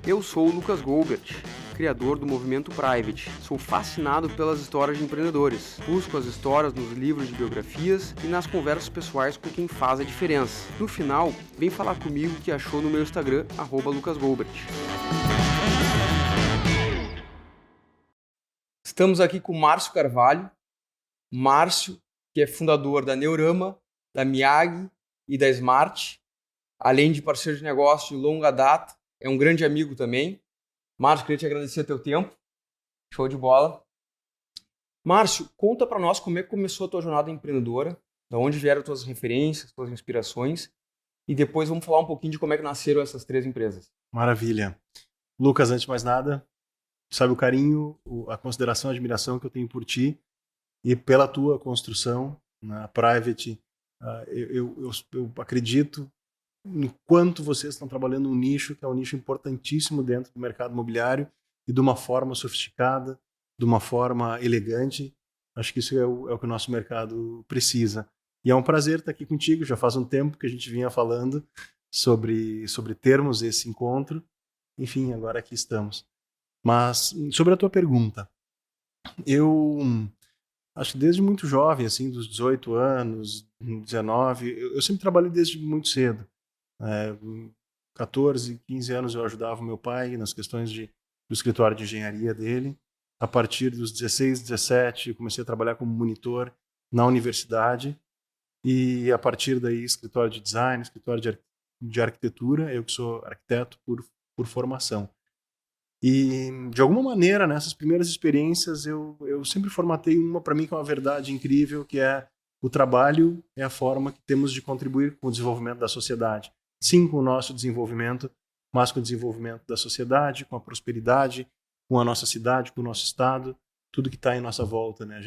Eu sou o Lucas Goubert, criador do Movimento Private. Sou fascinado pelas histórias de empreendedores. Busco as histórias nos livros de biografias e nas conversas pessoais com quem faz a diferença. No final, vem falar comigo o que achou no meu Instagram, @lucasgoubert. Estamos aqui com o Márcio Carvalho. Márcio, que é fundador da Neurama, da Miag e da Smart, além de parceiro de negócio de longa data, é um grande amigo também. Márcio, queria te agradecer teu tempo. Show de bola. Márcio, conta para nós como é que começou a tua jornada empreendedora, da onde vieram tuas referências, tuas inspirações, e depois vamos falar um pouquinho de como é que nasceram essas 3 empresas. Maravilha. Lucas, antes de mais nada, sabe o carinho, a consideração, a admiração que eu tenho por ti e pela tua construção na Private. Eu acredito em quanto vocês estão trabalhando um nicho que é um nicho importantíssimo dentro do mercado imobiliário e de uma forma sofisticada, de uma forma elegante. Acho que isso é o que o nosso mercado precisa. E é um prazer estar aqui contigo. Já faz um tempo que a gente vinha falando sobre termos esse encontro. Enfim, agora aqui estamos. Mas sobre a tua pergunta, eu acho que desde muito jovem, assim, dos 18 anos, 19, eu sempre trabalhei desde muito cedo. 14, 15 anos eu ajudava o meu pai nas questões do escritório de engenharia dele. A partir dos 16, 17, eu comecei a trabalhar como monitor na universidade. E a partir daí, escritório de design, escritório de arquitetura, eu que sou arquiteto por formação. E, de alguma maneira, nessas primeiras experiências, eu sempre formatei uma, para mim, que é uma verdade incrível, que é o trabalho é a forma que temos de contribuir com o desenvolvimento da sociedade. Sim, com o nosso desenvolvimento, mas com o desenvolvimento da sociedade, com a prosperidade, com a nossa cidade, com o nosso estado, tudo que está em nossa volta, né?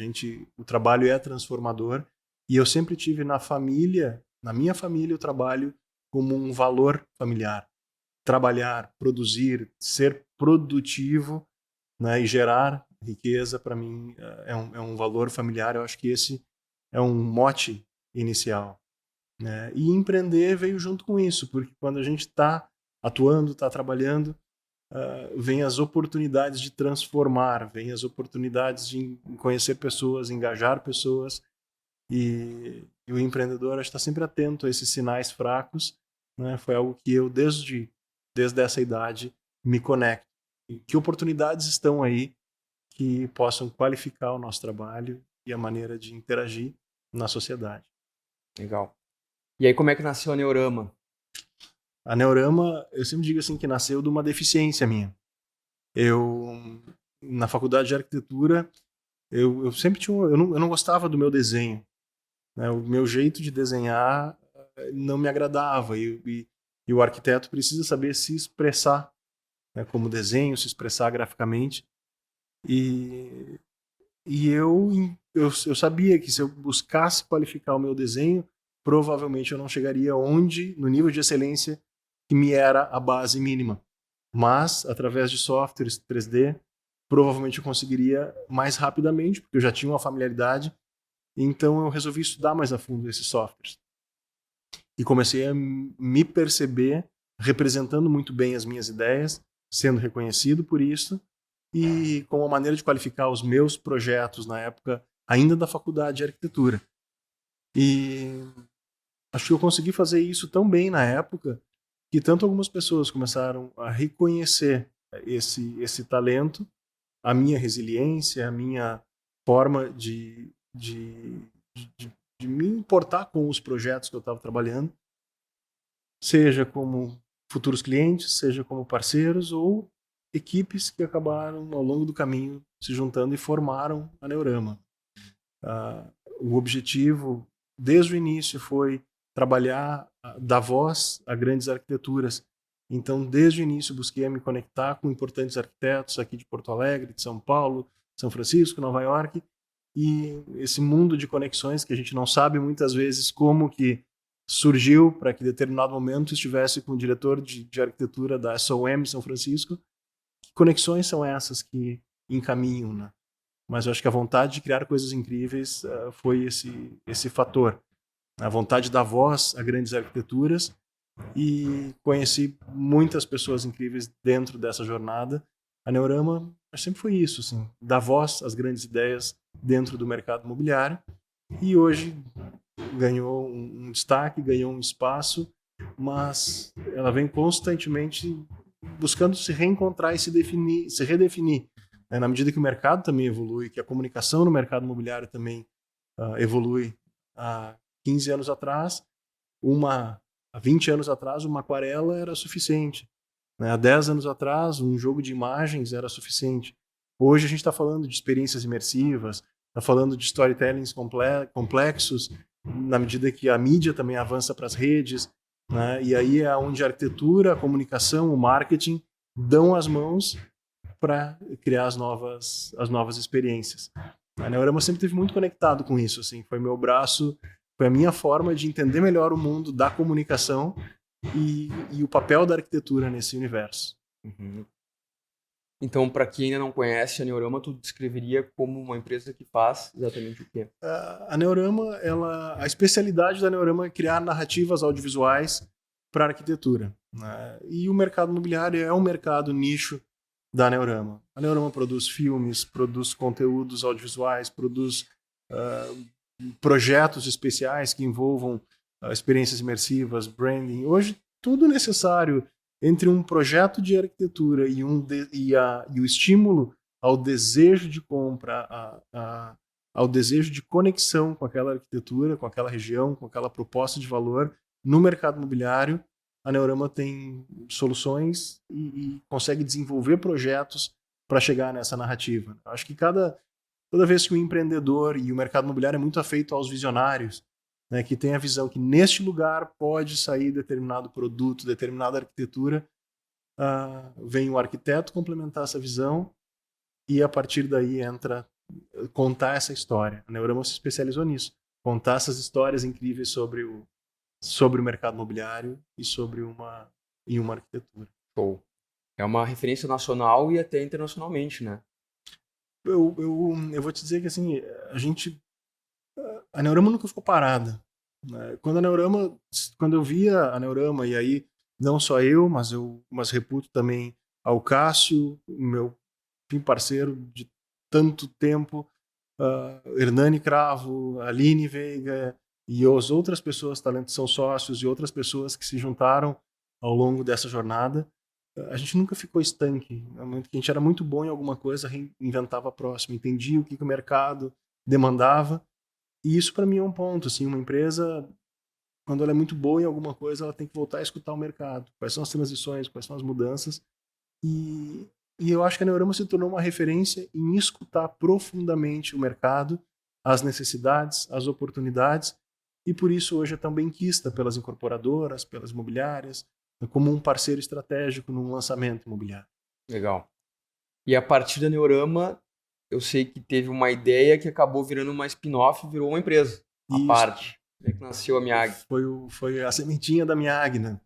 O trabalho é transformador e eu sempre tive na minha família, o trabalho como um valor familiar. Trabalhar, produzir, ser produtivo, né, e gerar riqueza, para mim, é um valor familiar. Eu acho que esse é um mote inicial, né? E empreender veio junto com isso, porque quando a gente está atuando, está trabalhando, vem as oportunidades de transformar, vem as oportunidades de conhecer pessoas, engajar pessoas, e o empreendedor está sempre atento a esses sinais fracos, né? Foi algo que eu, desde essa idade, me conecto. E que oportunidades estão aí que possam qualificar o nosso trabalho e a maneira de interagir na sociedade. Legal. E aí, como é que nasceu a Neurama? A Neurama, eu sempre digo assim, que nasceu de uma deficiência minha. Na faculdade de arquitetura, eu sempre tinha, eu não gostava do meu desenho, né? O meu jeito de desenhar não me agradava, e o arquiteto precisa saber se expressar, né, como desenho, se expressar graficamente. E eu sabia que se eu buscasse qualificar o meu desenho, provavelmente eu não chegaria no nível de excelência que me era a base mínima. Mas, através de softwares 3D, provavelmente eu conseguiria mais rapidamente, porque eu já tinha uma familiaridade. Então eu resolvi estudar mais a fundo esses softwares. E comecei a me perceber representando muito bem as minhas ideias, sendo reconhecido por isso, e com uma maneira de qualificar os meus projetos na época, ainda da faculdade de arquitetura. E acho que eu consegui fazer isso tão bem na época que tanto algumas pessoas começaram a reconhecer esse talento, a minha resiliência, a minha forma de me importar com os projetos que eu estava trabalhando, seja como futuros clientes, seja como parceiros ou equipes que acabaram ao longo do caminho se juntando e formaram a Neurama. O objetivo desde o início foi trabalhar, dar voz a grandes arquiteturas. Então, desde o início, busquei me conectar com importantes arquitetos aqui de Porto Alegre, de São Paulo, São Francisco, Nova York, e esse mundo de conexões que a gente não sabe muitas vezes como que surgiu para que em determinado momento estivesse com o diretor de arquitetura da SOM São Francisco. Que conexões são essas que encaminham, né? Mas eu acho que a vontade de criar coisas incríveis foi esse fator. A vontade de dar voz a grandes arquiteturas e conheci muitas pessoas incríveis dentro dessa jornada. A Neorama sempre foi isso, assim, dar voz às grandes ideias dentro do mercado imobiliário, e hoje ganhou um destaque, ganhou um espaço, mas ela vem constantemente buscando se reencontrar e se redefinir. Na medida que o mercado também evolui, que a comunicação no mercado imobiliário também evolui. Há 15 anos atrás, há 20 anos atrás, uma aquarela era suficiente. Há 10 anos atrás, um jogo de imagens era suficiente. Hoje a gente está falando de experiências imersivas, está falando de storytellings complexos, na medida que a mídia também avança para as redes, né? E aí é onde a arquitetura, a comunicação, o marketing dão as mãos para criar as novas experiências. A Neurama sempre esteve muito conectado com isso, assim, foi meu braço, foi a minha forma de entender melhor o mundo da comunicação e o papel da arquitetura nesse universo. Uhum. Então, para quem ainda não conhece a Neorama, tu descreveria como uma empresa que faz exatamente o quê? A Neorama, a especialidade da Neorama é criar narrativas audiovisuais para a arquitetura, né? E o mercado imobiliário é um mercado nicho da Neorama. A Neorama produz filmes, produz conteúdos audiovisuais, produz projetos especiais que envolvam experiências imersivas, branding. Hoje, tudo necessário entre um projeto de arquitetura e o estímulo ao desejo de compra, ao desejo de conexão com aquela arquitetura, com aquela região, com aquela proposta de valor no mercado imobiliário. A Neorama tem soluções e consegue desenvolver projetos para chegar nessa narrativa. Acho que toda vez que o empreendedor e o mercado imobiliário é muito afeito aos visionários, né, que tem a visão que neste lugar pode sair determinado produto, determinada arquitetura, vem o arquiteto complementar essa visão e a partir daí entra contar essa história. A Neurama se especializou nisso, contar essas histórias incríveis sobre o mercado imobiliário e sobre uma arquitetura. Show. É uma referência nacional e até internacionalmente, né? Eu vou te dizer que assim, a Neurama nunca ficou parada, né? Quando eu via a Neurama, e aí não só eu, mas reputo também ao Cássio, meu parceiro de tanto tempo, Hernani Cravo, Aline Veiga e as outras pessoas, talentos são sócios e outras pessoas que se juntaram ao longo dessa jornada. A gente nunca ficou estanque. A gente era muito bom em alguma coisa, reinventava a próxima, entendia o que o mercado demandava. E isso para mim é um ponto. Assim, uma empresa, quando ela é muito boa em alguma coisa, ela tem que voltar a escutar o mercado. Quais são as transições, quais são as mudanças. E eu acho que a Neurama se tornou uma referência em escutar profundamente o mercado, as necessidades, as oportunidades, e por isso hoje é tão benquista pelas incorporadoras, pelas imobiliárias, como um parceiro estratégico num lançamento imobiliário. Legal. E a partir da Neorama, eu sei que teve uma ideia que acabou virando uma spin-off e virou uma empresa, a Isso. parte. É que nasceu a Miag. Foi a sementinha da Miag, né?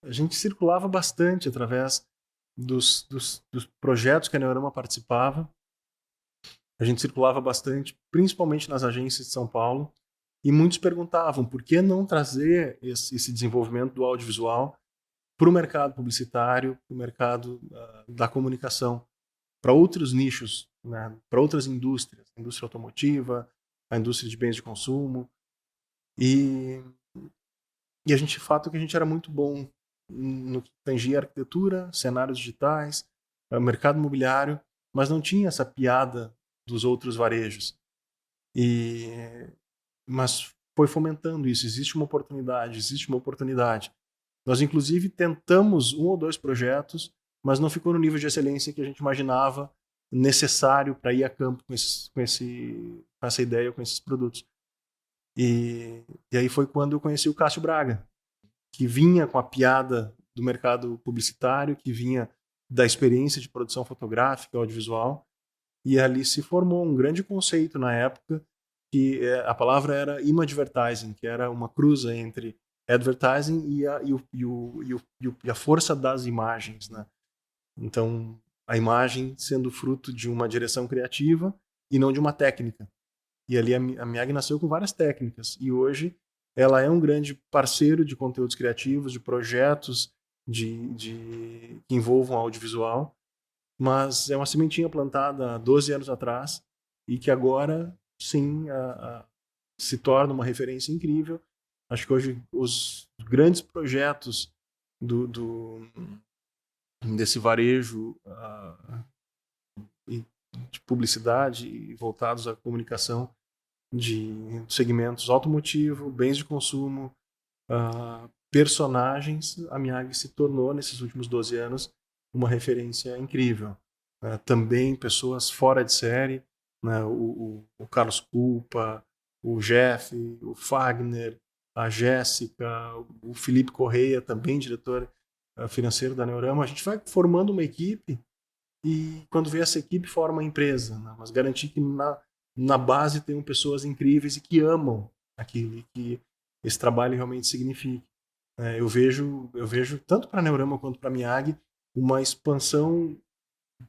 A gente circulava bastante através dos projetos que a Neorama participava. A gente circulava bastante, principalmente nas agências de São Paulo, e muitos perguntavam por que não trazer esse desenvolvimento do audiovisual para o mercado publicitário, para o mercado da comunicação, para outros nichos, né? Para outras indústrias, a indústria automotiva, a indústria de bens de consumo. E a gente, de fato, que a gente era muito bom no que tangia arquitetura, cenários digitais, mercado imobiliário, mas não tinha essa piada dos outros varejos. Mas foi fomentando isso. Existe uma oportunidade. Nós, inclusive, tentamos 1 ou 2 projetos, mas não ficou no nível de excelência que a gente imaginava necessário para ir a campo com essa ideia, com esses produtos. E aí foi quando eu conheci o Cássio Braga, que vinha com a piada do mercado publicitário, que vinha da experiência de produção fotográfica, audiovisual, e ali se formou um grande conceito na época, que a palavra era imadvertising, que era uma cruza entre advertising e a força das imagens, né? Então, a imagem sendo fruto de uma direção criativa e não de uma técnica. E ali a Miag nasceu com várias técnicas. E hoje ela é um grande parceiro de conteúdos criativos, de projetos que envolvam audiovisual, mas é uma sementinha plantada há 12 anos atrás e que agora, sim, se torna uma referência incrível. Acho que hoje os grandes projetos desse varejo de publicidade voltados à comunicação de segmentos automotivo, bens de consumo, personagens, a Miyagi se tornou, nesses últimos 12 anos, uma referência incrível. Também pessoas fora de série, né? O Carlos Culpa, o Jeff, o Fagner, a Jéssica, o Felipe Correia, também diretor financeiro da Neurama. A gente vai formando uma equipe e quando vê essa equipe forma uma empresa, né? Mas garantir que na base tenham pessoas incríveis e que amam aquilo, e que esse trabalho realmente signifique. Eu vejo tanto para a Neurama quanto para a Miyagi uma expansão,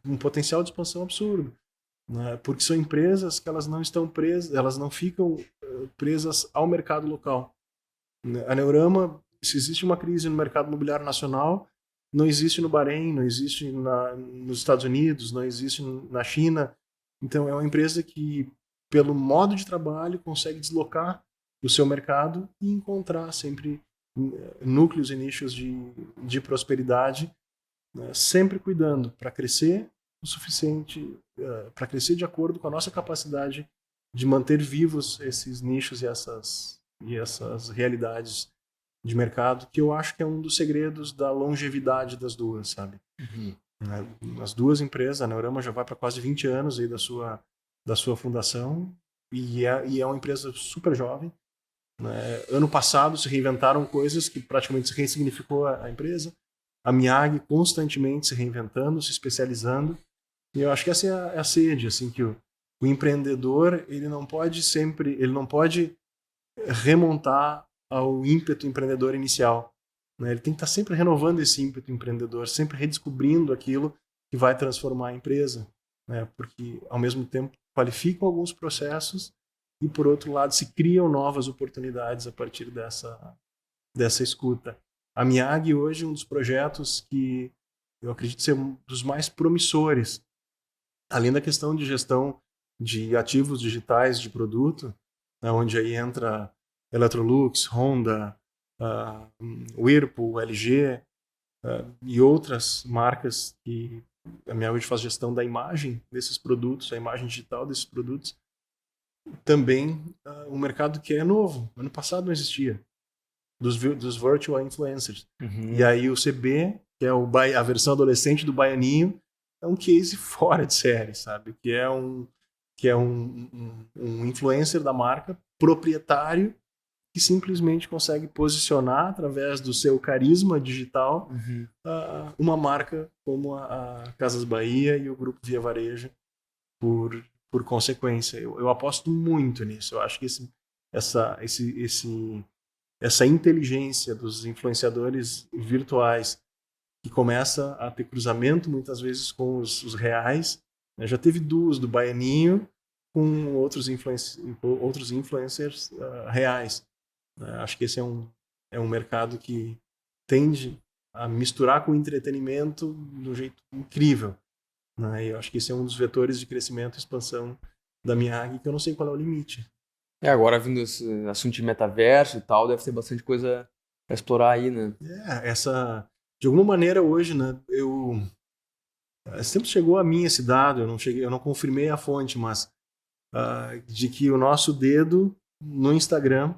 um potencial de expansão absurdo, né? Porque são empresas que elas não estão presas, elas não ficam presas ao mercado local. A Neurama, se existe uma crise no mercado imobiliário nacional, não existe no Bahrein, não existe nos Estados Unidos, não existe na China. Então é uma empresa que, pelo modo de trabalho, consegue deslocar o seu mercado e encontrar sempre núcleos e nichos de prosperidade, né? Sempre cuidando para crescer o suficiente, para crescer de acordo com a nossa capacidade de manter vivos esses nichos e essas realidades de mercado, que eu acho que é um dos segredos da longevidade das duas, sabe? Uhum. As duas empresas, a Neurama já vai para quase 20 anos aí da sua fundação e é uma empresa super jovem, né? Ano passado se reinventaram coisas que praticamente se ressignificou a empresa. A Miyagi constantemente se reinventando, se especializando. E eu acho que essa é a sede, assim, que o empreendedor, ele não pode remontar ao ímpeto empreendedor inicial, né? Ele tem que estar sempre renovando esse ímpeto empreendedor, sempre redescobrindo aquilo que vai transformar a empresa, né? Porque, ao mesmo tempo, qualificam alguns processos e, por outro lado, se criam novas oportunidades a partir dessa escuta. A Miyagi hoje é um dos projetos que eu acredito ser um dos mais promissores, além da questão de gestão de ativos digitais de produto, né, onde aí entra Electrolux, Honda, Whirlpool, LG e outras marcas que a Miyagi hoje faz gestão da imagem desses produtos, a imagem digital desses produtos. Também um mercado que é novo, ano passado não existia, dos virtual influencers. Uhum. E aí o CB, que é a versão adolescente do Baianinho, é um case fora de série, sabe? Que é um influencer da marca, proprietário, que simplesmente consegue posicionar através do seu carisma digital uma marca como a Casas Bahia e o Grupo Via Varejo por consequência. Eu aposto muito nisso. Eu acho que essa inteligência dos influenciadores virtuais que começa a ter cruzamento muitas vezes com os reais, né? Já teve duas do Baianinho com outros influencers reais. Acho que esse é um mercado que tende a misturar com o entretenimento de um jeito incrível, né? E eu acho que esse é um dos vetores de crescimento e expansão da Miyagi, que eu não sei qual é o limite. Agora vindo esse assunto de metaverso e tal, deve ter bastante coisa pra explorar aí, né? De alguma maneira hoje, né, sempre chegou a mim esse dado, eu não confirmei a fonte, mas de que o nosso dedo no Instagram,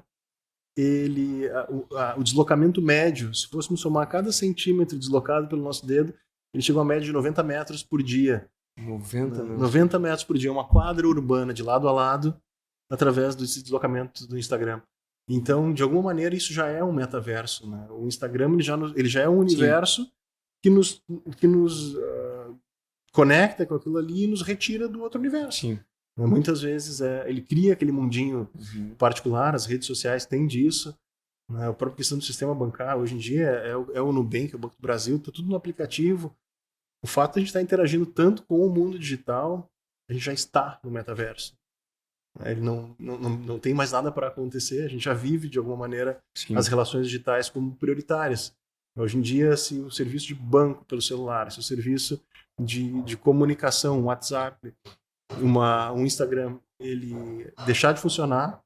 o deslocamento médio, se fôssemos somar cada centímetro deslocado pelo nosso dedo, ele chegou a média de 90 metros por dia. 90, né? 90 metros por dia, uma quadra urbana de lado a lado, através desse deslocamento do Instagram. Então, de alguma maneira, isso já é um metaverso, né? O Instagram ele já é um universo que nos conecta com aquilo ali e nos retira do outro universo. Sim. Muitas vezes ele cria aquele mundinho particular, as redes sociais têm disso, né? A própria questão do sistema bancário, hoje em dia, é o Nubank, é o Banco do Brasil, está tudo no aplicativo. O fato de a gente estar interagindo tanto com o mundo digital, a gente já está no metaverso. Ele não tem mais nada para acontecer, a gente já vive, de alguma maneira, Sim. as relações digitais como prioritárias. Hoje em dia, se o serviço de banco pelo celular, se o serviço de comunicação, um WhatsApp, um Instagram, ele deixar de funcionar,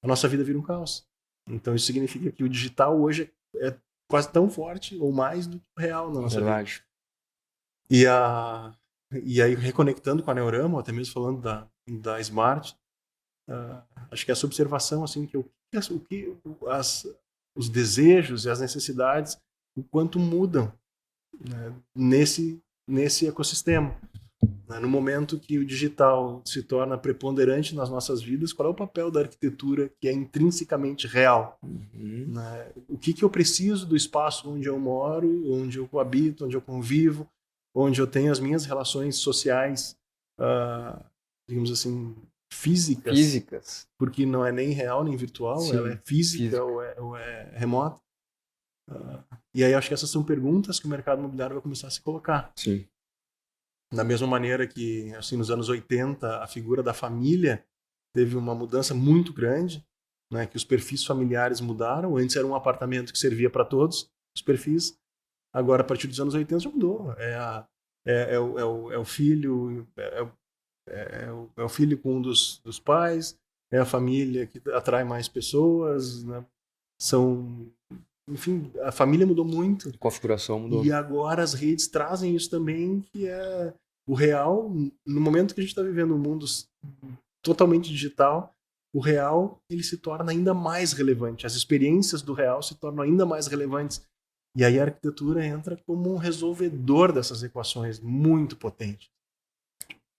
a nossa vida vira um caos. Então isso significa que o digital hoje é quase tão forte ou mais do que o real na nossa vida. E aí, reconectando com a Neurama, ou até mesmo falando da Smart, acho que essa observação, assim, que os desejos e as necessidades, o quanto mudam, né, nesse ecossistema. Né? No momento que o digital se torna preponderante nas nossas vidas, qual é o papel da arquitetura que é intrinsecamente real? Né? O que eu preciso do espaço onde eu moro, onde eu coabito, onde eu convivo, onde eu tenho as minhas relações sociais, digamos assim, físicas, porque não é nem real nem virtual, sim, ela é física. Ou é remota. E aí acho que essas são perguntas que o mercado imobiliário vai começar a se colocar. Sim. Da mesma maneira que, assim, nos anos 80, a figura da família teve uma mudança muito grande, né, que os perfis familiares mudaram. Antes era um apartamento que servia para todos os perfis. Agora, a partir dos anos 80, já mudou. É o filho, é o filho com um dos pais, é a família que atrai mais pessoas, né? Enfim, a família mudou muito. A configuração mudou. E agora as redes trazem isso também, que é o real. No momento que a gente está vivendo um mundo totalmente digital, o real ele se torna ainda mais relevante. As experiências do real se tornam ainda mais relevantes. E aí a arquitetura entra como um resolvedor dessas equações muito potente.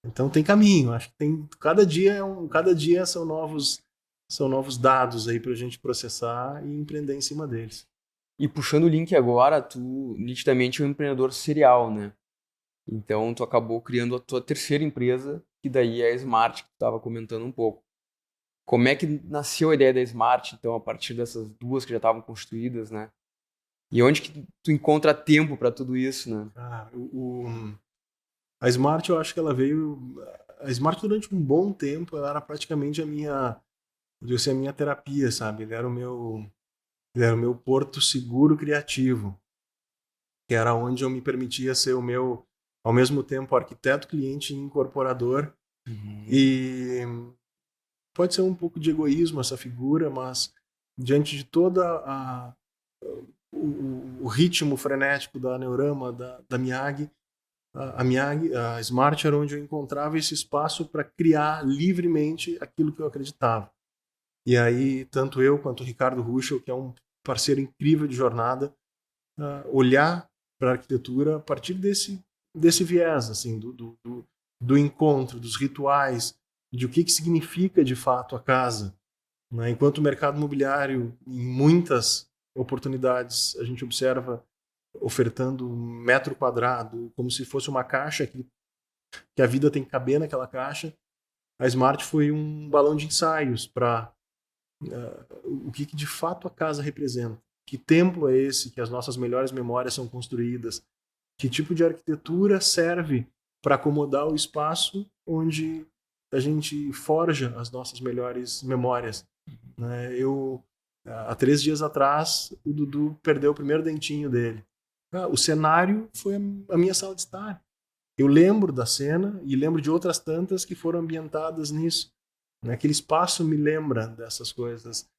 Então tem caminho. Acho que tem cada dia são novos dados aí para a gente processar e empreender em cima deles. E puxando o link agora, tu nitidamente é um empreendedor serial, né? Então tu acabou criando a tua terceira empresa, que daí é a Smart, que tu estava comentando um pouco. Como é que nasceu a ideia da Smart, então, a partir dessas duas que já estavam constituídas, né? E onde que tu encontra tempo para tudo isso, né? A Smart, eu acho que ela veio... A Smart, durante um bom tempo, ela era praticamente a minha terapia, sabe? Ele era o meu porto seguro criativo, que era onde eu me permitia ser ao mesmo tempo, arquiteto, cliente e incorporador. E pode ser um pouco de egoísmo essa figura, mas diante de toda o ritmo frenético da Neurama, da Miyagi, a Smart era onde eu encontrava esse espaço para criar livremente aquilo que eu acreditava. E aí, tanto eu quanto o Ricardo Ruschel, que é um parceiro incrível de jornada, olhar para a arquitetura a partir desse viés, assim, do encontro, dos rituais, de o que significa de fato a casa. Né? Enquanto o mercado imobiliário, em muitas oportunidades, a gente observa ofertando metro quadrado, como se fosse uma caixa que a vida tem que caber naquela caixa, a Smart foi um balão de ensaios para o que de fato a casa representa. Que templo é esse que as nossas melhores memórias são construídas? Que tipo de arquitetura serve para acomodar o espaço onde a gente forja as nossas melhores memórias? Né? Há 3 dias atrás, o Dudu perdeu o primeiro dentinho dele. O cenário foi a minha sala de estar. Eu lembro da cena e lembro de outras tantas que foram ambientadas nisso. Aquele espaço me lembra dessas coisas.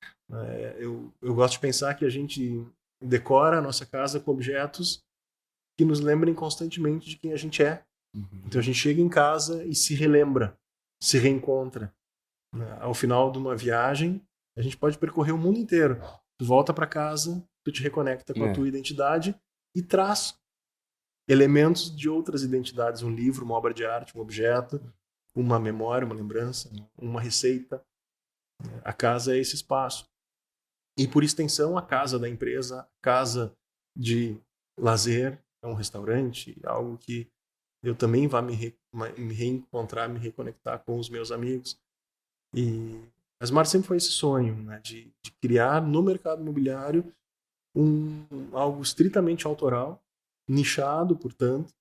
Eu gosto de pensar que a gente decora a nossa casa com objetos que nos lembrem constantemente de quem a gente é. Então a gente chega em casa e se relembra, se reencontra. Ao final de uma viagem, a gente pode percorrer o mundo inteiro. Tu volta para casa, tu te reconecta com a tua identidade e traz elementos de outras identidades, um livro, uma obra de arte, um objeto, uma memória, uma lembrança, uma receita. A casa é esse espaço. E, por extensão, a casa da empresa, a casa de lazer, é um restaurante, algo que eu também vá me reencontrar, me reconectar com os meus amigos. E a Smart sempre foi esse sonho, né, de criar no mercado imobiliário algo estritamente autoral, nichado, portanto,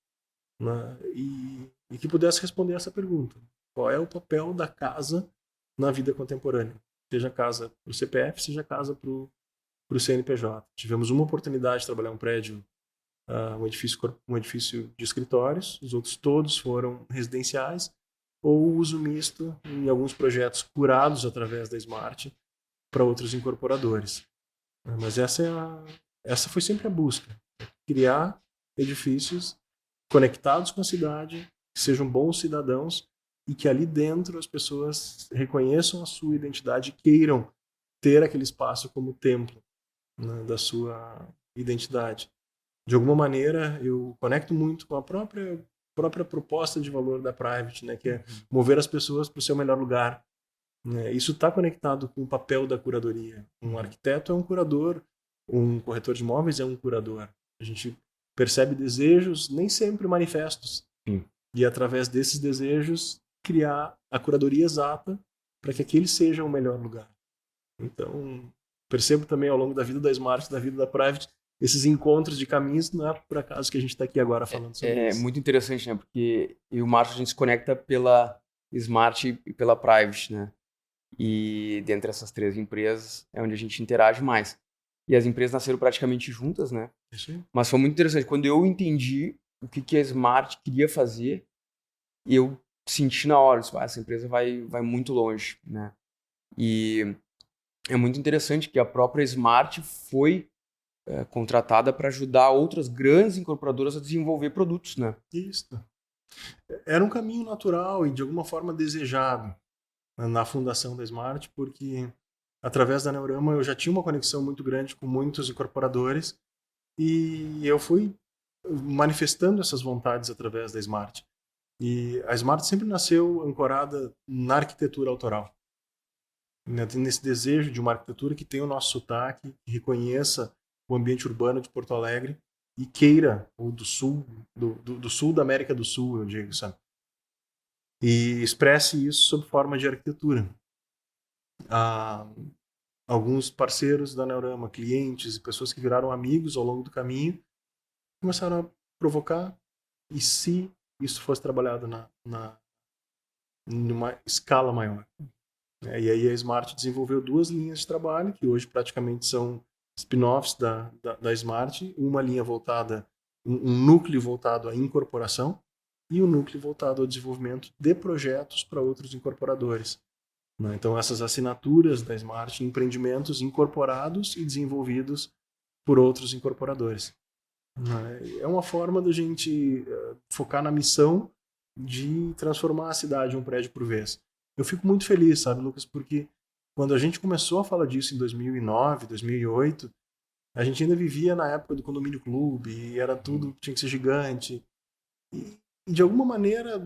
né, e que pudesse responder essa pergunta. Qual é o papel da casa na vida contemporânea, seja casa para o CPF, seja casa para o CNPJ. Tivemos uma oportunidade de trabalhar um prédio, um edifício de escritórios, os outros todos foram residenciais, ou uso misto em alguns projetos curados através da Smart para outros incorporadores. Mas essa foi sempre a busca, criar edifícios conectados com a cidade, que sejam bons cidadãos e que ali dentro as pessoas reconheçam a sua identidade e queiram ter aquele espaço como templo, né, da sua identidade. De alguma maneira, eu conecto muito com a própria proposta de valor da Private, né, que é mover as pessoas para o seu melhor lugar. Né? Isso está conectado com o papel da curadoria. Um arquiteto é um curador, um corretor de imóveis é um curador. A gente percebe desejos, nem sempre manifestos. Sim. E através desses desejos, criar a curadoria exata para que aquele seja o melhor lugar. Então, percebo também ao longo da vida da Smart, da vida da Private, esses encontros de caminhos, não é por acaso que a gente está aqui agora falando sobre isso. É muito interessante, né? Porque eu e o Márcio, a gente se conecta pela Smart e pela Private, né? E dentre essas 3 empresas é onde a gente interage mais. E as empresas nasceram praticamente juntas, né? Isso aí. Mas foi muito interessante. Quando eu entendi o que a Smart queria fazer, eu senti na hora, essa empresa vai muito longe, né? E é muito interessante que a própria Smart foi contratada para ajudar outras grandes incorporadoras a desenvolver produtos, né? Isso. Era um caminho natural e de alguma forma desejado na fundação da Smart, porque através da Neurama eu já tinha uma conexão muito grande com muitos incorporadores e eu fui manifestando essas vontades através da Smart. E a Smart sempre nasceu ancorada na arquitetura autoral, né? Nesse desejo de uma arquitetura que tenha o nosso sotaque, que reconheça o ambiente urbano de Porto Alegre e queira, ou do sul, do sul da América do Sul, eu digo, sabe? E expresse isso sob forma de arquitetura. Alguns parceiros da Neurama, clientes e pessoas que viraram amigos ao longo do caminho, começaram a provocar, e se isso fosse trabalhado numa escala maior? E aí a Smart desenvolveu 2 linhas de trabalho, que hoje praticamente são spin-offs da Smart, uma linha voltada, um núcleo voltado à incorporação e um núcleo voltado ao desenvolvimento de projetos para outros incorporadores. Então essas assinaturas da Smart, empreendimentos incorporados e desenvolvidos por outros incorporadores. É uma forma da gente focar na missão de transformar a cidade um prédio por vez. Eu fico muito feliz, sabe, Lucas, porque quando a gente começou a falar disso em 2009, 2008, a gente ainda vivia na época do condomínio clube, e era tudo, tinha que ser gigante. E de alguma maneira,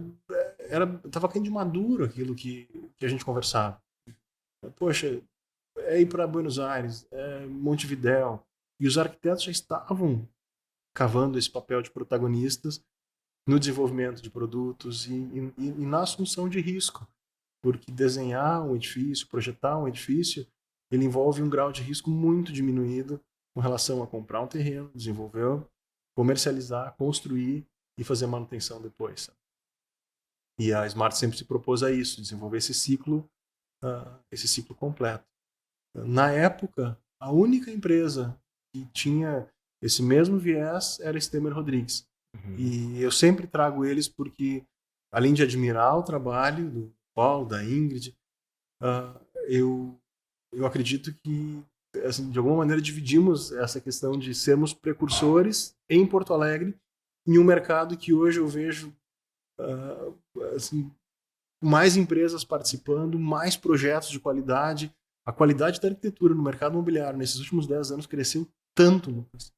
estava caindo de maduro aquilo que a gente conversava. Poxa, é ir para Buenos Aires, é Montevidéu, e os arquitetos já estavam cavando esse papel de protagonistas no desenvolvimento de produtos e na assunção de risco, porque desenhar um edifício, projetar um edifício, ele envolve um grau de risco muito diminuído com relação a comprar um terreno, desenvolver, comercializar, construir e fazer manutenção depois. E a Smart sempre se propôs a isso, desenvolver esse ciclo completo. Na época, a única empresa que tinha esse mesmo viés era a Stemmer Rodrigues. E eu sempre trago eles porque, além de admirar o trabalho do Paul, da Ingrid, eu acredito que, assim, de alguma maneira, dividimos essa questão de sermos precursores em Porto Alegre, em um mercado que hoje eu vejo assim, mais empresas participando, mais projetos de qualidade. A qualidade da arquitetura no mercado imobiliário nesses últimos 10 anos cresceu tanto, Lucas.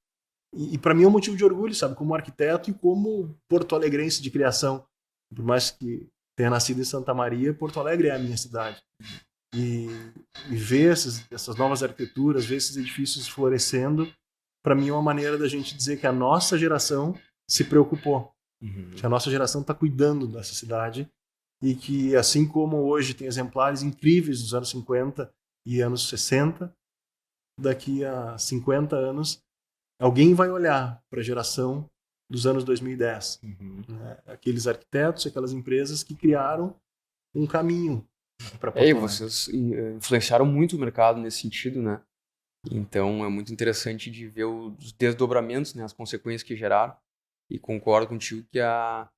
E para mim é um motivo de orgulho, sabe? Como arquiteto e como porto-alegrense de criação. Por mais que tenha nascido em Santa Maria, Porto Alegre é a minha cidade. E ver essas novas arquiteturas, ver esses edifícios florescendo, para mim é uma maneira da gente dizer que a nossa geração se preocupou. Que a nossa geração está cuidando dessa cidade e que, assim como hoje tem exemplares incríveis dos anos 50 e anos 60, daqui a 50 anos alguém vai olhar para a geração dos anos 2010. Né? Aqueles arquitetos, aquelas empresas que criaram um caminho para E Porto Alegre. vocês influenciaram muito o mercado nesse sentido, né? Então é muito interessante de ver os desdobramentos, né, as consequências que geraram. E concordo contigo que a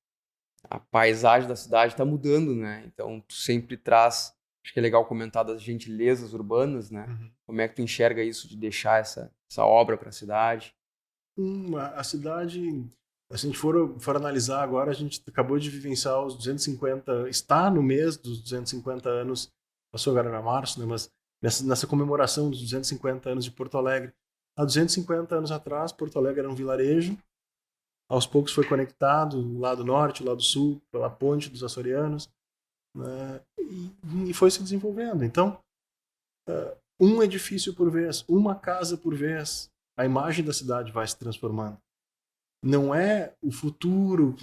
paisagem da cidade está mudando, né? Então tu sempre traz, acho que é legal comentar das gentilezas urbanas, né? Uhum. Como é que tu enxerga isso de deixar essa obra para a cidade? A cidade, se a gente for analisar agora, a gente acabou de vivenciar os 250, está no mês dos 250 anos, passou agora na março, né, mas nessa comemoração dos 250 anos de Porto Alegre. Há 250 anos atrás, Porto Alegre era um vilarejo, aos poucos foi conectado o lado norte, o lado sul, pela ponte dos açorianos, né, e foi se desenvolvendo. Então, um edifício por vez, uma casa por vez, a imagem da cidade vai se transformando. Não é o futuro,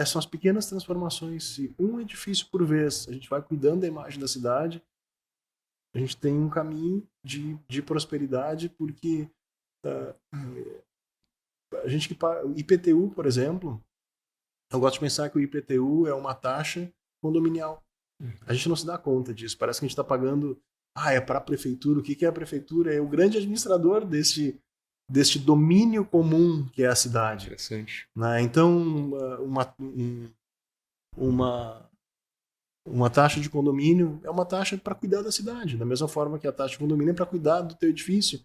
são as pequenas transformações. Se um edifício por vez a gente vai cuidando da imagem da cidade, a gente tem um caminho de prosperidade, porque a gente que o IPTU, por exemplo, eu gosto de pensar que o IPTU é uma taxa condominial. A gente não se dá conta disso. Parece que a gente está pagando. É para a prefeitura. O que é a prefeitura? É o grande administrador deste domínio comum que é a cidade. Interessante. Né? Então, uma taxa de condomínio é uma taxa para cuidar da cidade, da mesma forma que a taxa de condomínio é para cuidar do teu edifício.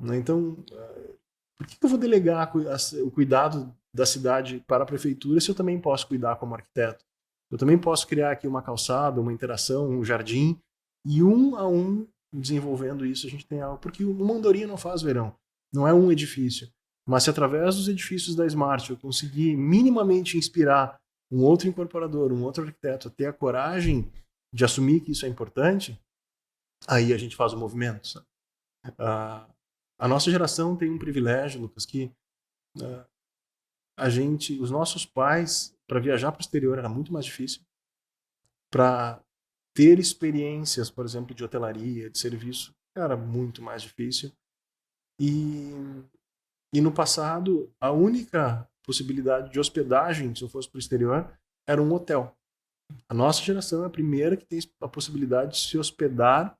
Né? Então, por que eu vou delegar o cuidado da cidade para a prefeitura se eu também posso cuidar como arquiteto? Eu também posso criar aqui uma calçada, uma interação, um jardim, e um a um, desenvolvendo isso, a gente tem algo. Porque uma andorinha não faz verão, não é um edifício. Mas se através dos edifícios da Smart eu conseguir minimamente inspirar um outro incorporador, um outro arquiteto a ter a coragem de assumir que isso é importante, aí a gente faz o movimento. Sabe? A nossa geração tem um privilégio, Lucas, que os nossos pais, para viajar para o exterior era muito mais difícil. Para ter experiências, por exemplo, de hotelaria, de serviço, era muito mais difícil. E no passado, a única possibilidade de hospedagem, se eu fosse para o exterior, era um hotel. A nossa geração é a primeira que tem a possibilidade de se hospedar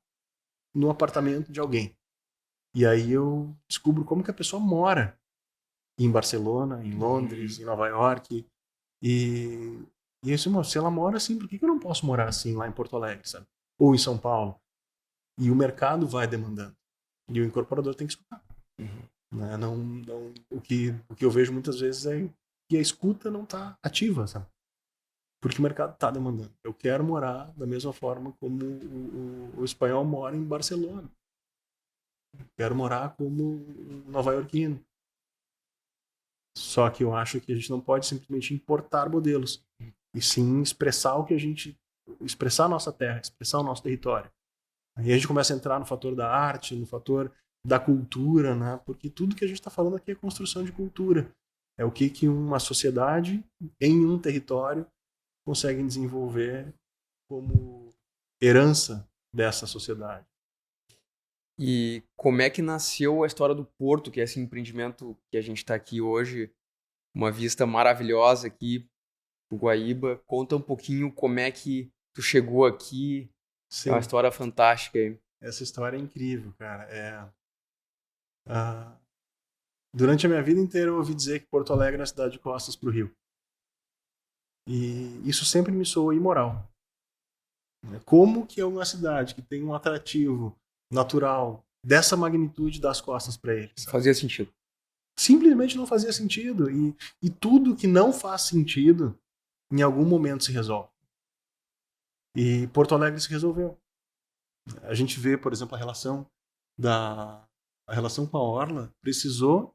no apartamento de alguém. E aí eu descubro como que a pessoa mora em Barcelona, em Londres, em Nova York. E isso, se ela mora assim, por que eu não posso morar assim lá em Porto Alegre, sabe? Ou em São Paulo? E o mercado vai demandando. E o incorporador tem que escutar. Né? O que eu vejo muitas vezes é que a escuta não está ativa, sabe? Porque o mercado está demandando. Eu quero morar da mesma forma como o espanhol mora em Barcelona. Quero morar como um nova-iorquino. Só que eu acho que a gente não pode simplesmente importar modelos, e sim expressar expressar a nossa terra, expressar o nosso território. Aí a gente começa a entrar no fator da arte, no fator da cultura, né? Porque tudo que a gente está falando aqui é construção de cultura. É o que uma sociedade em um território consegue desenvolver como herança dessa sociedade. E como é que nasceu a história do Porto, que é esse empreendimento que a gente está aqui hoje, uma vista maravilhosa aqui do Guaíba. Conta um pouquinho como é que tu chegou aqui. Sim. É uma história fantástica aí. Essa história é incrível, cara. Durante a minha vida inteira eu ouvi dizer que Porto Alegre é a cidade de costas para o Rio. E isso sempre me soou imoral. Como que é uma cidade que tem um atrativo natural dessa magnitude das costas para ele? Sabe? Fazia sentido. Simplesmente não fazia sentido. E tudo que não faz sentido, em algum momento se resolve. E Porto Alegre se resolveu. A gente vê, por exemplo, a relação com a Orla precisou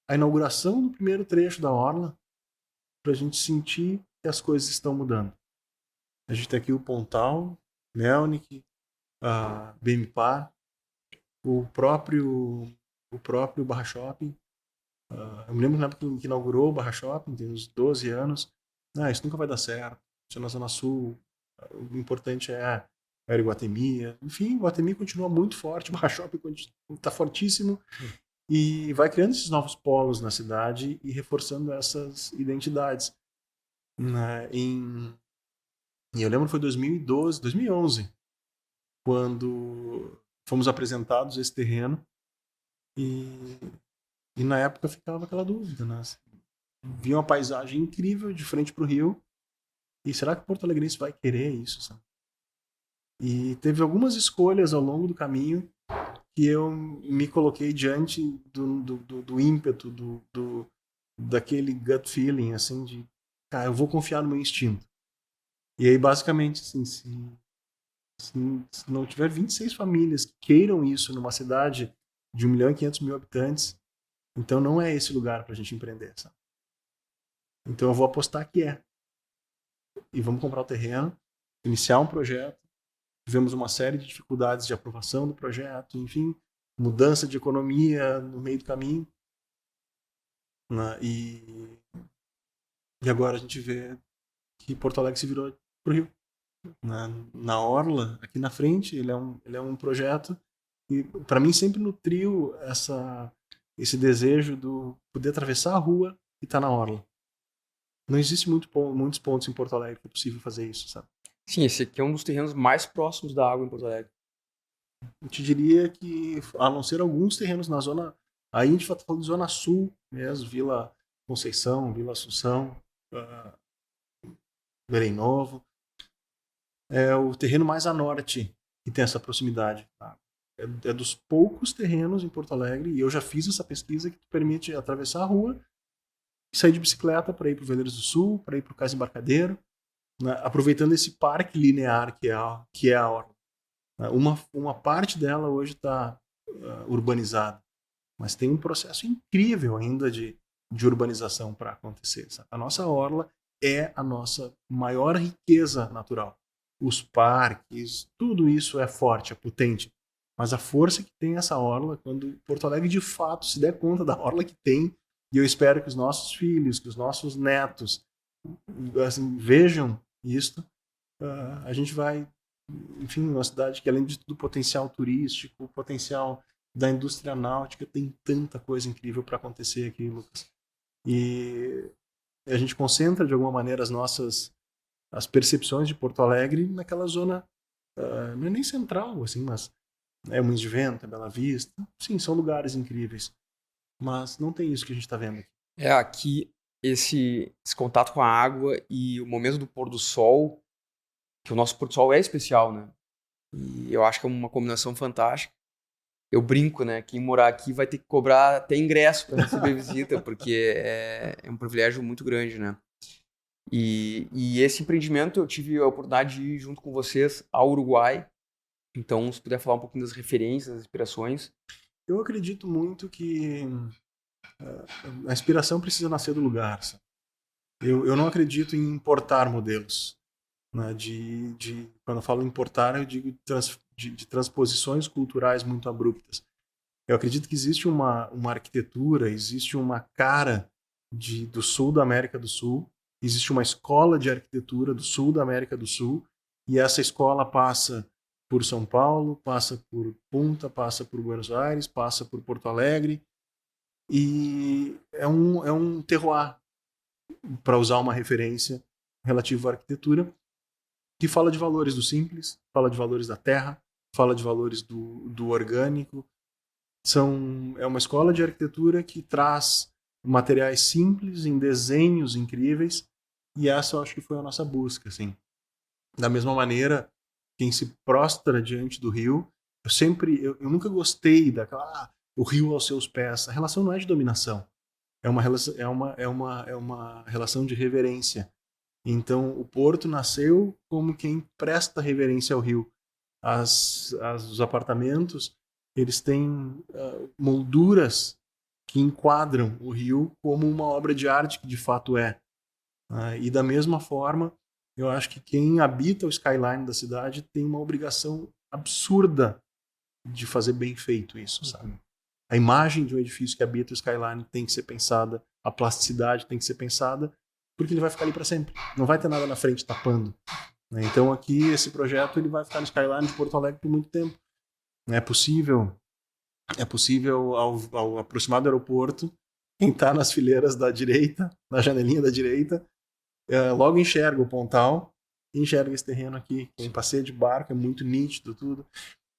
a inauguração do primeiro trecho da Orla para a gente sentir que as coisas estão mudando. A gente tem aqui o Pontal, Melnick, a BMPAR, o próprio Barra Shopping. Eu me lembro na época que inaugurou o Barra Shopping, tem uns 12 anos. Isso nunca vai dar certo. Isso é na Zona Sul. O importante é a Iguatemi. Enfim, o Iguatemi continua muito forte, o Barra Shopping está fortíssimo. E vai criando esses novos polos na cidade e reforçando essas identidades. E eu lembro que foi 2012, 2011, quando fomos apresentados esse terreno e na época ficava aquela dúvida, né? Via uma paisagem incrível de frente para o rio e será que o Porto Alegrense vai querer isso, sabe? E teve algumas escolhas ao longo do caminho que eu me coloquei diante do ímpeto, daquele gut feeling, assim, de, cara, eu vou confiar no meu instinto. E aí, basicamente, assim, se não tiver 26 famílias que queiram isso numa cidade de 1.500.000 habitantes, então não é esse lugar para a gente empreender, sabe? Então eu vou apostar que é. E vamos comprar o terreno, iniciar um projeto. Tivemos uma série de dificuldades de aprovação do projeto, enfim, mudança de economia no meio do caminho. Né? E agora a gente vê que Porto Alegre se virou pro Rio. Na Orla, aqui na frente, ele é um projeto e para mim sempre nutriu esse desejo do poder atravessar a rua e estar na Orla. Não existe muitos pontos em Porto Alegre que é possível fazer isso, sabe? Sim, esse aqui é um dos terrenos mais próximos da água em Porto Alegre. Eu te diria que, a não ser alguns terrenos na zona. Aí a gente está falando de Zona Sul mesmo, Vila Conceição, Vila Assunção, Belém Novo. É o terreno mais a norte que tem essa proximidade. Tá? É dos poucos terrenos em Porto Alegre, e eu já fiz essa pesquisa que permite atravessar a rua e sair de bicicleta para ir para o Veleiros do Sul, para ir para o Cais Embarcadero, né? Aproveitando esse parque linear que é a Orla. Uma parte dela hoje está urbanizada, mas tem um processo incrível ainda de urbanização para acontecer. Sabe? A nossa orla é a nossa maior riqueza natural. Os parques, tudo isso é forte, é potente. Mas a força que tem essa orla, quando Porto Alegre de fato se der conta da orla que tem, e eu espero que os nossos filhos, que os nossos netos assim, vejam isso, a gente vai, enfim, uma cidade que além de tudo potencial turístico, potencial da indústria náutica, tem tanta coisa incrível para acontecer aqui, Lucas. E a gente concentra de alguma maneira as percepções de Porto Alegre naquela zona, não é nem central, assim, mas é Moinhos de Vento, é Bela Vista, sim, são lugares incríveis, mas não tem isso que a gente está vendo aqui. É aqui esse contato com a água e o momento do pôr do sol, que o nosso pôr do sol é especial, né? E eu acho que é uma combinação fantástica. Eu brinco, né? Quem morar aqui vai ter que cobrar até ingresso para receber visita, porque é um privilégio muito grande, né? E esse empreendimento eu tive a oportunidade de ir junto com vocês ao Uruguai. Então, se puder falar um pouquinho das referências, das inspirações. Eu acredito muito que a inspiração precisa nascer do lugar. Sabe? Eu não acredito em importar modelos. Né? Quando eu falo importar, eu digo de transposições culturais muito abruptas. Eu acredito que existe uma arquitetura, existe uma cara do sul da América do Sul, existe uma escola de arquitetura do sul da América do Sul, e essa escola passa por São Paulo, passa por Punta, passa por Buenos Aires, passa por Porto Alegre, e é um terroir, para usar uma referência relativa à arquitetura, que fala de valores do simples, fala de valores da terra, fala de valores do orgânico. É uma escola de arquitetura que traz materiais simples em desenhos incríveis, e essa eu acho que foi a nossa busca. Assim. Da mesma maneira, quem se prostra diante do rio, eu nunca gostei daquela, o rio aos seus pés. A relação não é de dominação, é uma relação de reverência. Então, o Porto nasceu como quem presta reverência ao rio. Os apartamentos, eles têm molduras que enquadram o rio como uma obra de arte que de fato é. E da mesma forma, eu acho que quem habita o skyline da cidade tem uma obrigação absurda de fazer bem feito isso, sabe? A imagem de um edifício que habita o skyline tem que ser pensada, a plasticidade tem que ser pensada, porque ele vai ficar ali para sempre. Não vai ter nada na frente tapando. Né? Então aqui esse projeto ele vai ficar no skyline de Porto Alegre por muito tempo. É possível ao aproximar do aeroporto, quem está nas fileiras da direita, na janelinha da direita, logo enxerga o Pontal enxerga esse terreno aqui. Quem passeia de barco é muito nítido tudo.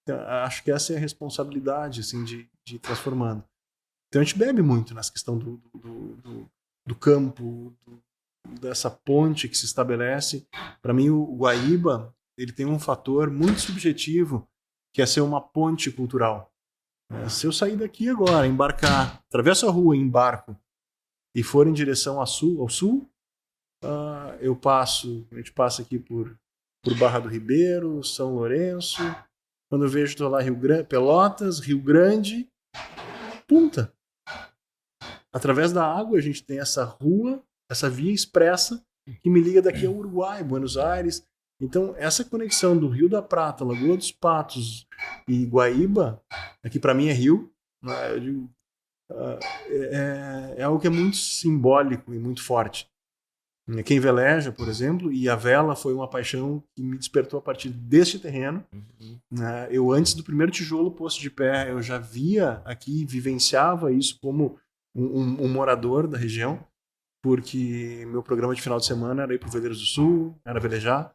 Então, acho que essa é a responsabilidade, assim, de ir transformando. Então a gente bebe muito nessa questão do campo, dessa ponte que se estabelece. Para mim, o Guaíba, ele tem um fator muito subjetivo, que é ser uma ponte cultural. Se eu sair daqui agora, embarcar, atravesso a rua em barco e for em direção ao sul, a gente passa aqui por Barra do Ribeiro, São Lourenço. Quando eu vejo, estou lá Pelotas, Rio Grande, Punta. Através da água, a gente tem essa rua, essa via expressa que me liga daqui ao Uruguai, Buenos Aires. Então, essa conexão do Rio da Prata, Lagoa dos Patos e Guaíba, aqui para mim é rio, né? Eu digo, é algo que é muito simbólico e muito forte. Quem veleja, por exemplo, e a vela foi uma paixão que me despertou a partir deste terreno. Eu, antes do primeiro tijolo posto de pé, eu já via aqui, vivenciava isso como um morador da região, porque meu programa de final de semana era ir para o Veleiros do Sul, era velejar.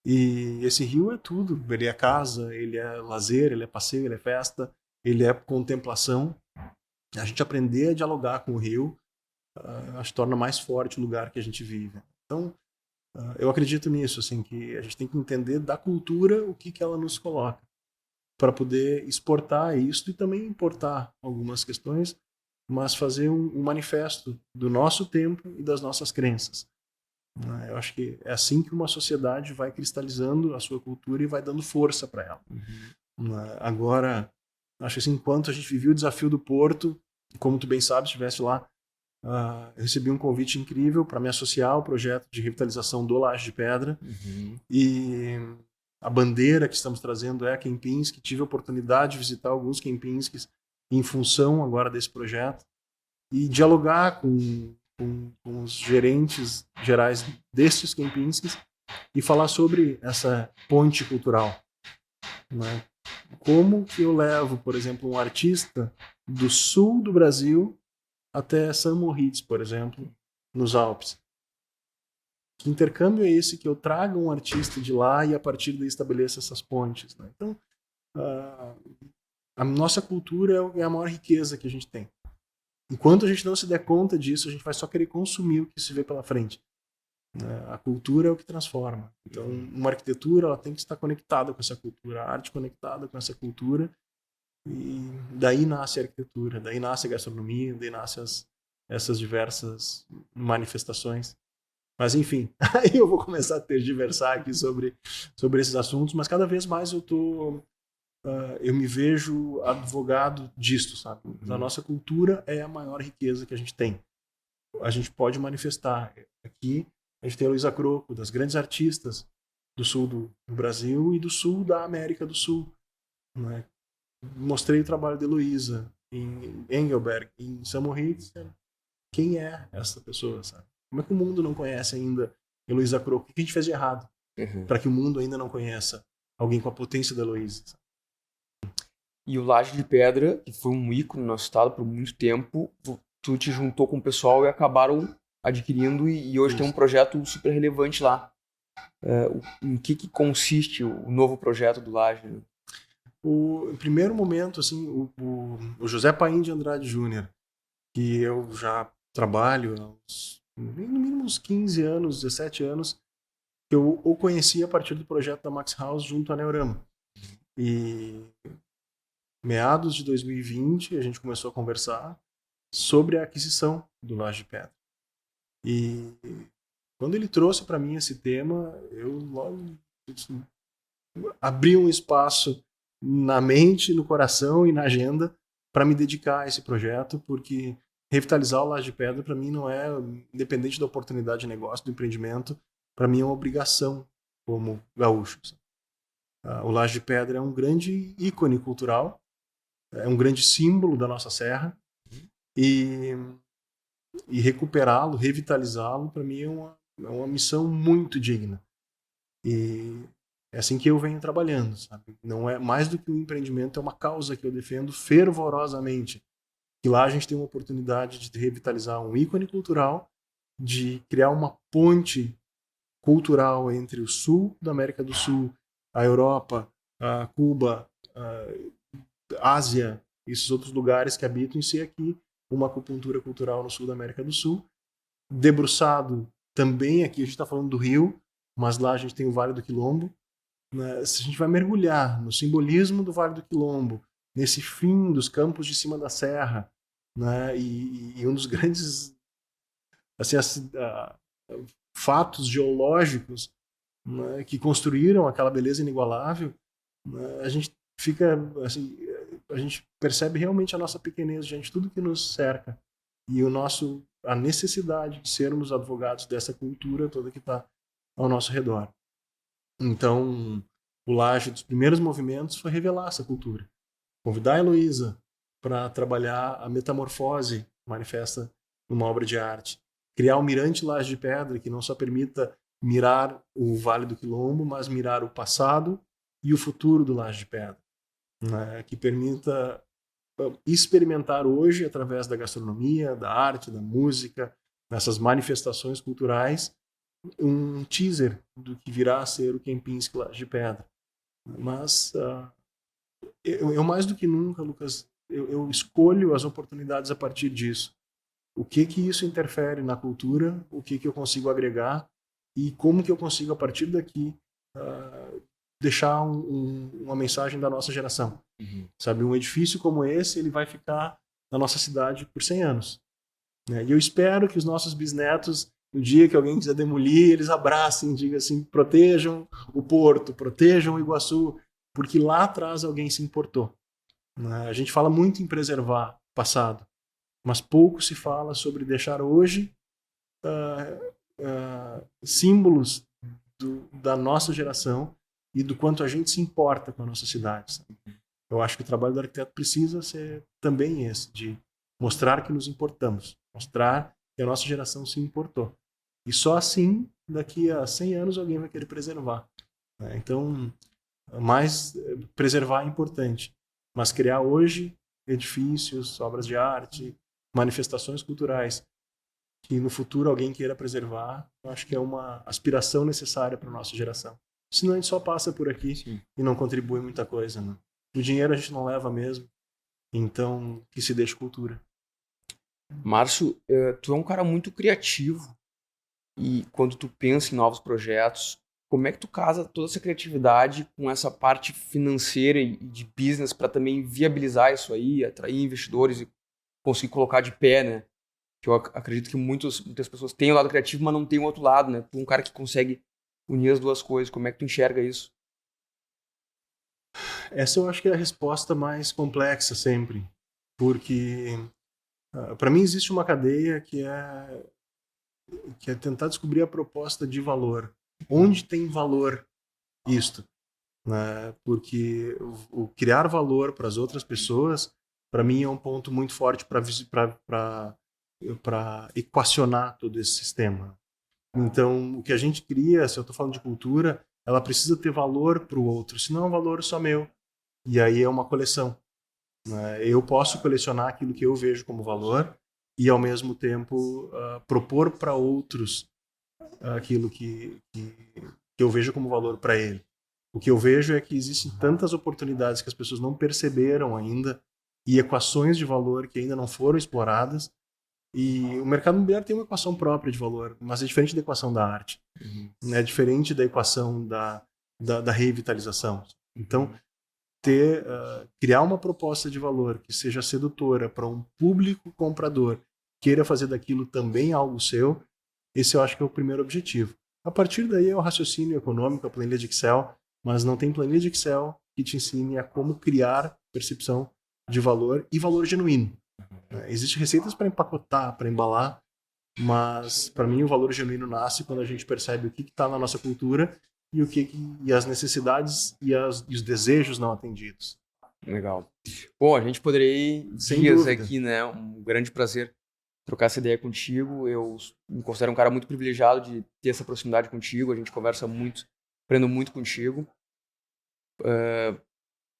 E esse rio é tudo. Ele é casa, ele é lazer, ele é passeio, ele é festa, ele é contemplação. A gente aprender a dialogar com o rio, acho que torna mais forte o lugar que a gente vive. Então, eu acredito nisso, assim, que a gente tem que entender da cultura o que ela nos coloca, para poder exportar isso e também importar algumas questões, mas fazer um manifesto do nosso tempo e das nossas crenças. Eu acho que é assim que uma sociedade vai cristalizando a sua cultura e vai dando força para ela. Agora, acho que assim, enquanto a gente vivia o desafio do Porto, como tu bem sabes, estivesse lá, eu recebi um convite incrível para me associar ao projeto de revitalização do Laje de Pedra. E a bandeira que estamos trazendo é a Kempinski. Tive a oportunidade de visitar alguns Kempinskis em função agora desse projeto e dialogar com os gerentes gerais destes Kempinskis e falar sobre essa ponte cultural. Né? Como que eu levo, por exemplo, um artista do sul do Brasil até St. Moritz, por exemplo, nos Alpes. Que intercâmbio é esse que eu traga um artista de lá e a partir daí estabeleça essas pontes? Né? Então, a nossa cultura é a maior riqueza que a gente tem. Enquanto a gente não se der conta disso, a gente vai só querer consumir o que se vê pela frente. A cultura é o que transforma. Então, uma arquitetura ela tem que estar conectada com essa cultura, a arte conectada com essa cultura. E daí nasce a arquitetura, daí nasce a gastronomia, daí nasce essas diversas manifestações. Mas enfim, aí eu vou começar a tergiversar aqui sobre esses assuntos, mas cada vez mais eu me vejo advogado disto, sabe? A nossa cultura é a maior riqueza que a gente tem. A gente pode manifestar. Aqui a gente tem a Luísa Croco, das grandes artistas do sul do Brasil e do sul da América do Sul. Né? Mostrei o trabalho de Luísa em Engelberg, em St. Moritz. Quem é essa pessoa, sabe? Como é que o mundo não conhece ainda a Luísa Croco? O que a gente fez de errado para que o mundo ainda não conheça alguém com a potência da Luísa? E o Laje de Pedra, que foi um ícone no nosso estado por muito tempo, tu te juntou com o pessoal e acabaram adquirindo e hoje tem um projeto super relevante lá. Em que consiste o novo projeto do Laje? Né? Em primeiro momento, assim, o José Paim de Andrade Júnior, que eu já trabalho há no mínimo uns 15 anos, 17 anos, que eu o conheci a partir do projeto da Max House junto à Neurama. E meados de 2020 a gente começou a conversar sobre a aquisição do Laje de Pedra. E quando ele trouxe para mim esse tema, eu logo abri um espaço na mente, no coração e na agenda para me dedicar a esse projeto, porque revitalizar o Laje de Pedra para mim não é, independente da oportunidade de negócio, do empreendimento, para mim é uma obrigação como gaúcho. O Laje de Pedra é um grande ícone cultural, é um grande símbolo da nossa serra e recuperá-lo, revitalizá-lo, para mim é uma missão muito digna. E é assim que eu venho trabalhando, sabe? Não é mais do que um empreendimento, é uma causa que eu defendo fervorosamente. Que lá a gente tem uma oportunidade de revitalizar um ícone cultural, de criar uma ponte cultural entre o sul da América do Sul, a Europa, a Cuba, a Ásia, esses outros lugares que habitam em si aqui, uma acupuntura cultural no sul da América do Sul, debruçado também aqui, a gente está falando do Rio, mas lá a gente tem o Vale do Quilombo, né? Se a gente vai mergulhar no simbolismo do Vale do Quilombo, nesse fim dos campos de cima da serra, né? E um dos grandes assim, fatos geológicos, né, que construíram aquela beleza inigualável, né, a gente fica assim, a gente percebe realmente a nossa pequenez diante de tudo que nos cerca e a necessidade de sermos advogados dessa cultura toda que está ao nosso redor. Então, o Laje dos primeiros movimentos foi revelar essa cultura, convidar a Heloísa para trabalhar a metamorfose manifesta numa obra de arte, criar um mirante Laje de Pedra que não só permita mirar o Vale do Quilombo, mas mirar o passado e o futuro do Laje de Pedra, né? Que permita experimentar hoje, através da gastronomia, da arte, da música, nessas manifestações culturais, um teaser do que virá a ser o Kempinski Laje de Pedra. Mas eu mais do que nunca, Lucas, eu escolho as oportunidades a partir disso. O que isso interfere na cultura, o que eu consigo agregar e como que eu consigo, a partir daqui, deixar uma mensagem da nossa geração. Uhum. Sabe, um edifício como esse, ele vai ficar na nossa cidade por 100 anos. Né? E eu espero que os nossos bisnetos, no dia que alguém quiser demolir, eles abracem, digam assim, protejam o Porto, protejam o Iguaçu, porque lá atrás alguém se importou. Né? A gente fala muito em preservar o passado, mas pouco se fala sobre deixar hoje símbolos da nossa geração e do quanto a gente se importa com a nossa cidade. Sabe? Eu acho que o trabalho do arquiteto precisa ser também esse, de mostrar que nos importamos, mostrar que a nossa geração se importou. E só assim, daqui a 100 anos, alguém vai querer preservar. Né? Então, mais preservar é importante, mas criar hoje edifícios, obras de arte, manifestações culturais que no futuro alguém queira preservar, eu acho que é uma aspiração necessária para a nossa geração. Senão a gente só passa por aqui Sim. e não contribui muita coisa. Né? O dinheiro a gente não leva mesmo, então que se deixe cultura. Márcio, tu é um cara muito criativo e quando tu pensa em novos projetos, como é que tu casa toda essa criatividade com essa parte financeira e de business para também viabilizar isso aí, atrair investidores e conseguir colocar de pé, né? Que eu acredito que muitas pessoas têm o lado criativo, mas não tem o outro lado, né? Tu é um cara que consegue unir as duas coisas. Como é que tu enxerga isso? Essa eu acho que é a resposta mais complexa sempre, porque para mim existe uma cadeia que é tentar descobrir a proposta de valor. Onde tem valor isto? Né? Porque o criar valor para as outras pessoas, para mim, é um ponto muito forte para equacionar todo esse sistema. Então, o que a gente cria, se eu estou falando de cultura, ela precisa ter valor para o outro, senão é um valor só meu. E aí é uma coleção. Né? Eu posso colecionar aquilo que eu vejo como valor e, ao mesmo tempo, propor para outros aquilo que eu vejo como valor para ele. O que eu vejo é que existem tantas oportunidades que as pessoas não perceberam ainda e equações de valor que ainda não foram exploradas. E o mercado imobiliário tem uma equação própria de valor, mas é diferente da equação da arte. É diferente da equação da revitalização. Então, criar uma proposta de valor que seja sedutora para um público comprador queira fazer daquilo também algo seu, esse eu acho que é o primeiro objetivo. A partir daí é o raciocínio econômico, a planilha de Excel, mas não tem planilha de Excel que te ensine a como criar percepção de valor e valor genuíno. Existem receitas para empacotar, para embalar, mas para mim o valor genuíno nasce quando a gente percebe o que está na nossa cultura e e as necessidades e os desejos não atendidos. Legal. Bom, a gente poderia ir Sem dias dúvida. aqui, né? Um grande prazer trocar essa ideia contigo. Eu me considero um cara muito privilegiado de ter essa proximidade contigo. A gente conversa muito, aprendo muito contigo.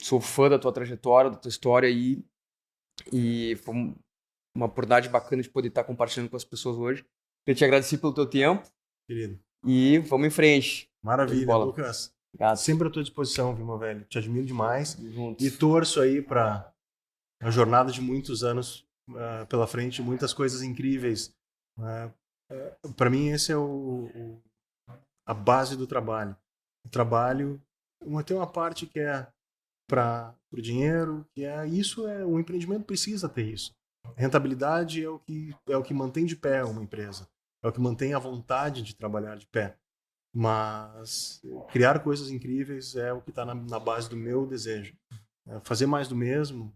Sou fã da tua trajetória, da tua história aí. E foi uma oportunidade bacana de poder estar compartilhando com as pessoas hoje. Queria te agradecer pelo teu tempo. Querido. e vamos em frente. Maravilha, Bola. Lucas. Obrigado. Sempre à tua disposição, viu, meu velho? Te admiro demais. Juntos. E torço aí para a jornada de muitos anos pela frente, muitas coisas incríveis. Para mim, esse é a base do trabalho. O trabalho tem uma parte que é para o dinheiro, o empreendimento precisa ter isso. A rentabilidade é o que mantém de pé uma empresa, é o que mantém a vontade de trabalhar de pé. Mas criar coisas incríveis é o que está na base do meu desejo. Fazer mais do mesmo,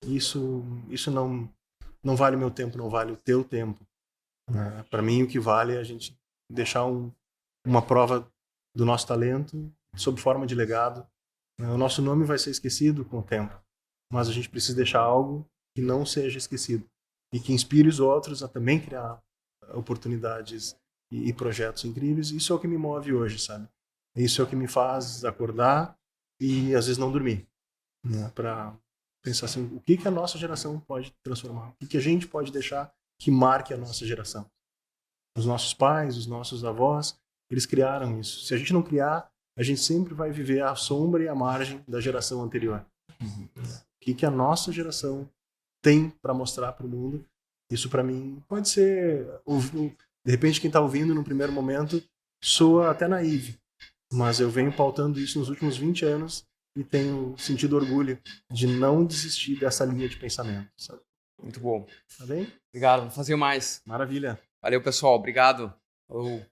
isso não vale o meu tempo, não vale o teu tempo. Para mim, o que vale é a gente deixar uma prova do nosso talento sob forma de legado. O nosso nome vai ser esquecido com o tempo, mas a gente precisa deixar algo que não seja esquecido e que inspire os outros a também criar oportunidades e projetos incríveis. Isso é o que me move hoje, sabe? Isso é o que me faz acordar e às vezes não dormir, né? Para pensar assim, o que a nossa geração pode transformar, o que a gente pode deixar que marque a nossa geração. Os nossos pais, os nossos avós, eles criaram isso. Se a gente não criar, a gente sempre vai viver à sombra e à margem da geração anterior. O que a nossa geração tem para mostrar para o mundo? Isso para mim pode ser, de repente quem está ouvindo no primeiro momento soa até naive, mas eu venho pautando isso nos últimos 20 anos e tenho sentido orgulho de não desistir dessa linha de pensamento, sabe? Muito bom. Tá bem? Obrigado, vamos fazer mais. Maravilha. Valeu, pessoal. Obrigado. Falou.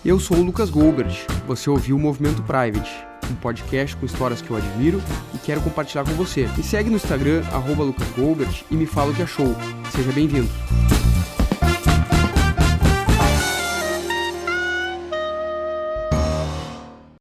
Eu sou o Lucas Goldberg. Você ouviu o Movimento Private, um podcast com histórias que eu admiro e quero compartilhar com você. Me segue no Instagram, @LucasGoldberg, e me fala o que achou. Seja bem-vindo.